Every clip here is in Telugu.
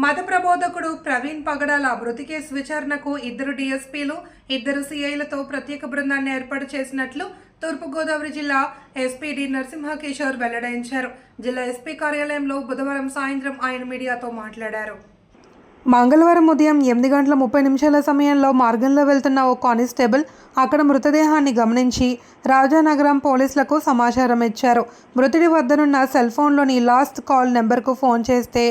మత ప్రబోధకుడు ప్రవీణ్ పగడాల మృతి కేసు విచారణకు 2 డీఎస్పీలు 2 సీఐలతో ప్రత్యేక బృందాన్ని ఏర్పాటు చేసినట్లు తూర్పుగోదావరి జిల్లా ఎస్పీ డి నరసింహకిషోర్ వెల్లడించారు. జిల్లా ఎస్పీ కార్యాలయంలో బుధవారం సాయంత్రం ఆయన మీడియాతో మాట్లాడారు. మంగళవారం ఉదయం 8:30 సమయంలో మార్గంలో వెళ్తున్న ఓ కానిస్టేబుల్ అక్కడ మృతదేహాన్ని గమనించి రాజానగరం పోలీసులకు సమాచారం ఇచ్చారు. మృతుడి వద్దనున్న సెల్ ఫోన్లోని లాస్ట్ కాల్ నెంబర్కు ఫోన్ చేస్తే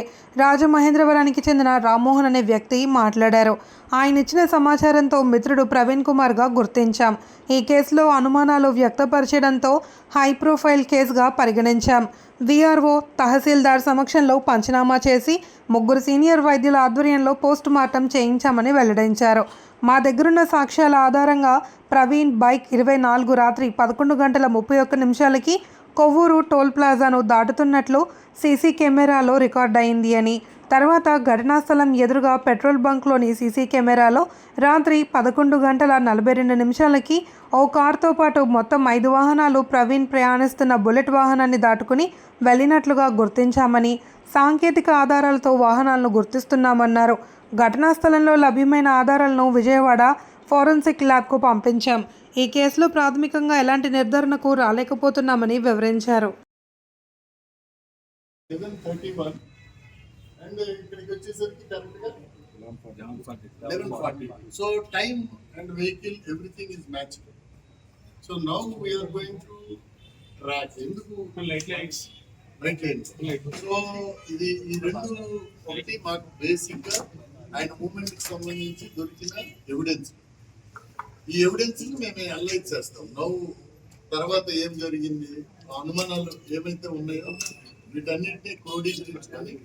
రాజమహేంద్రవరానికి చెందిన రామ్మోహన్ అనే వ్యక్తి మాట్లాడారు. ఆయన ఇచ్చిన సమాచారంతో మిత్రుడు ప్రవీణ్ కుమార్గా గుర్తించాం. ఈ కేసులో అనుమానాలు వ్యక్తపరచడంతో హై ప్రొఫైల్ కేసుగా పరిగణించాం. వీఆర్ఓ తహసీల్దార్ సమక్షంలో పంచనామా చేసి 3 సీనియర్ వైద్యుల ఆధ్వర్యంలో పోస్ట్ మార్టం చేయించామని వెల్లడించారు. మా దగ్గరున్న సాక్ష్యాల ఆధారంగా ప్రవీణ్ బైక్ 24 రాత్రి 11:31 కొవ్వూరు టోల్ ప్లాజాను దాటుతున్నట్లు సీసీ కెమెరాలో రికార్డ్ అయింది అని, తర్వాత ఘటనా స్థలం ఎదురుగా పెట్రోల్ బంక్లోని సీసీ కెమెరాలో రాత్రి 11:42 ఓ కారుతో పాటు మొత్తం 5 వాహనాలు ప్రవీణ్ ప్రయాణిస్తున్న బుల్లెట్ వాహనాన్ని దాటుకుని వెళ్ళినట్లుగా గుర్తించామని, సాంకేతిక ఆధారాలతో వాహనాలను గుర్తిస్తున్నామన్నారు. ఘటనా స్థలంలో లభ్యమైన ఆధారాలను విజయవాడ ఫోరెన్సిక్ ల్యాబ్కు పంపించాం. ఈ కేసులో ప్రాథమికంగా ఎలాంటి నిర్ధారణకు రాలేకపోతున్నామని వివరించారు. And ఇక్కడికి వచ్చేసరికి కరెక్ట్గా 11:40. So time and vehicle everything is matched. So now we are going to track. ఎందుకు రైట్ లైన్స్. సో ఇది ఈ రెండు ఒకటి మాకు బేసిక్గా ఆయన మూమెంట్కి సంబంధించి దొరికిన ఎవిడెన్స్. ఈ ఎవిడెన్స్ మేము అనలైజ్ చేస్తాం. నవ్వు తర్వాత ఏం జరిగింది, అనుమానాలు ఏమైతే ఉన్నాయో వీటన్నిటిని క్రోడీకరించుకొని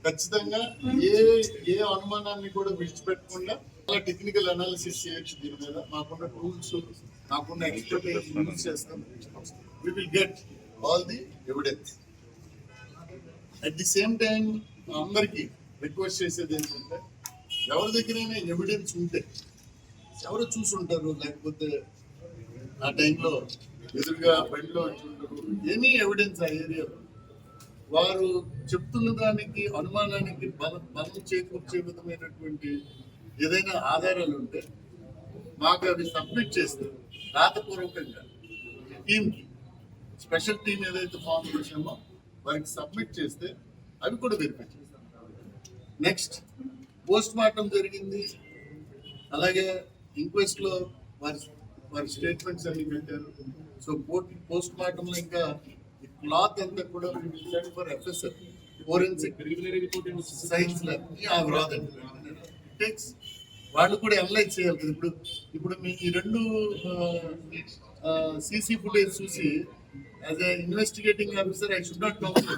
ఖచ్చితంగా ఏ అనుమానాన్ని కూడా విడిచిపెట్టకుండా చాలా టెక్నికల్ అనాలిసిస్ చేయొచ్చు. దీని మీద మాకున్న టూల్స్, నాకున్న ఎక్స్పర్టైజ్ యూజ్ చేస్తాం. We will get all the evidence. At the same time అందరికీ రిక్వెస్ట్ చేసేది ఏంటంటే, ఎవరి దగ్గరైనా ఎవిడెన్స్ ఉంటే, ఎవరు చూసుంటారు, లేకపోతే ఆ టైంలో ఎదురుగా బండిలో ఉంటారు, ఎనీ ఎవిడెన్స్ ఆ ఏరియాలో వారు చెప్తున్న దానికి అనుమానానికి బలం చేకూర్చే విధమైనటువంటి ఏదైనా ఆధారాలు ఉంటే మాకు అవి సబ్మిట్ చేస్తారు రాతపూర్వకంగా టీంకి. స్పెషల్ టీం ఏదైతే ఫామ్ చేసామో వారికి సబ్మిట్ చేస్తే అవి కూడా వెరిఫై చేస్తాం. నెక్స్ట్ పోస్ట్ మార్టం జరిగింది, అలాగే ఇంక్వెస్ట్లో వారి స్టేట్మెంట్స్ అన్ని పెట్టారు. సో పోస్ట్ మార్టంలో ఇంకా క్లాత్ అంతా కూడా for FSL forensic science lab రాదండి. టేక్స్ వాళ్ళు కూడా అనలైజ్ చేయాలి కదా. ఇప్పుడు మీ ఈ రెండు సీసీ ఫుటేజ్ చూసి as a investigating officer I should not count.